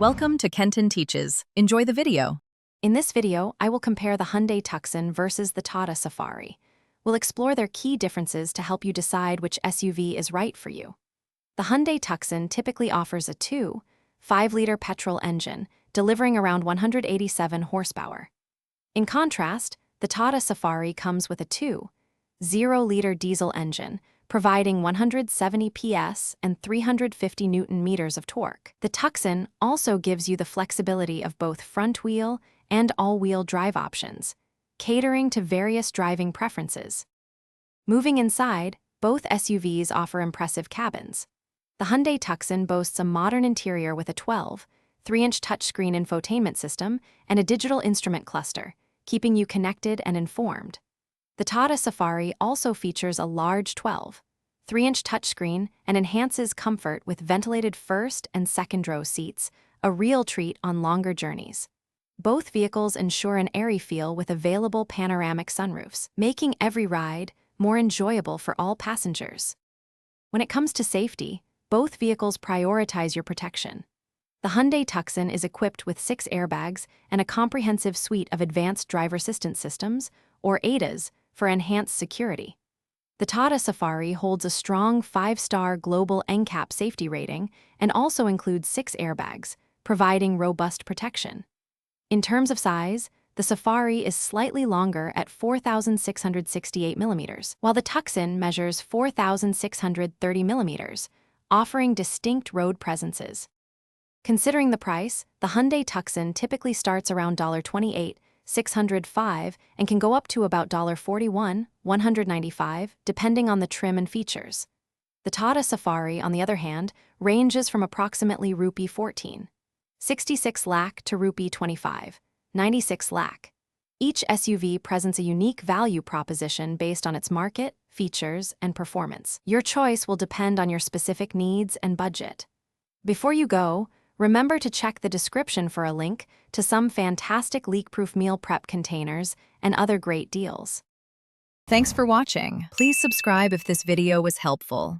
Welcome to Kenton Teaches. Enjoy the video. In this video, I will compare the Hyundai Tucson versus the Tata Safari. We'll explore their key differences to help you decide which SUV is right for you. The Hyundai Tucson typically offers a 2.5-liter petrol engine, delivering around 187 horsepower. In contrast, the Tata Safari comes with a 2.0-liter diesel engine, providing 170 PS and 350 Newton-meters of torque. The Tucson also gives you the flexibility of both front-wheel and all-wheel drive options, catering to various driving preferences. Moving inside, both SUVs offer impressive cabins. The Hyundai Tucson boasts a modern interior with a 12.3-inch touchscreen infotainment system and a digital instrument cluster, keeping you connected and informed. The Tata Safari also features a large 12.3-inch touchscreen and enhances comfort with ventilated first and second-row seats, a real treat on longer journeys. Both vehicles ensure an airy feel with available panoramic sunroofs, making every ride more enjoyable for all passengers. When it comes to safety, both vehicles prioritize your protection. The Hyundai Tucson is equipped with 6 airbags and a comprehensive suite of advanced driver assistance systems, or ADAS, for enhanced security. The Tata Safari holds a strong 5-star global NCAP safety rating and also includes 6 airbags, providing robust protection. In terms of size, the Safari is slightly longer at 4,668 millimeters, while the Tucson measures 4,630 millimeters, offering distinct road presences. Considering the price, the Hyundai Tucson typically starts around $28,605 and can go up to about $41,195, depending on the trim and features. The Tata Safari, on the other hand, ranges from approximately Rupee 14.66 lakh to Rupee 25.96 lakh. Each SUV presents a unique value proposition based on its market, features, and performance. Your choice will depend on your specific needs and budget. Before you go, remember to check the description for a link to some fantastic leak-proof meal prep containers and other great deals. Thanks for watching. Please subscribe if this video was helpful.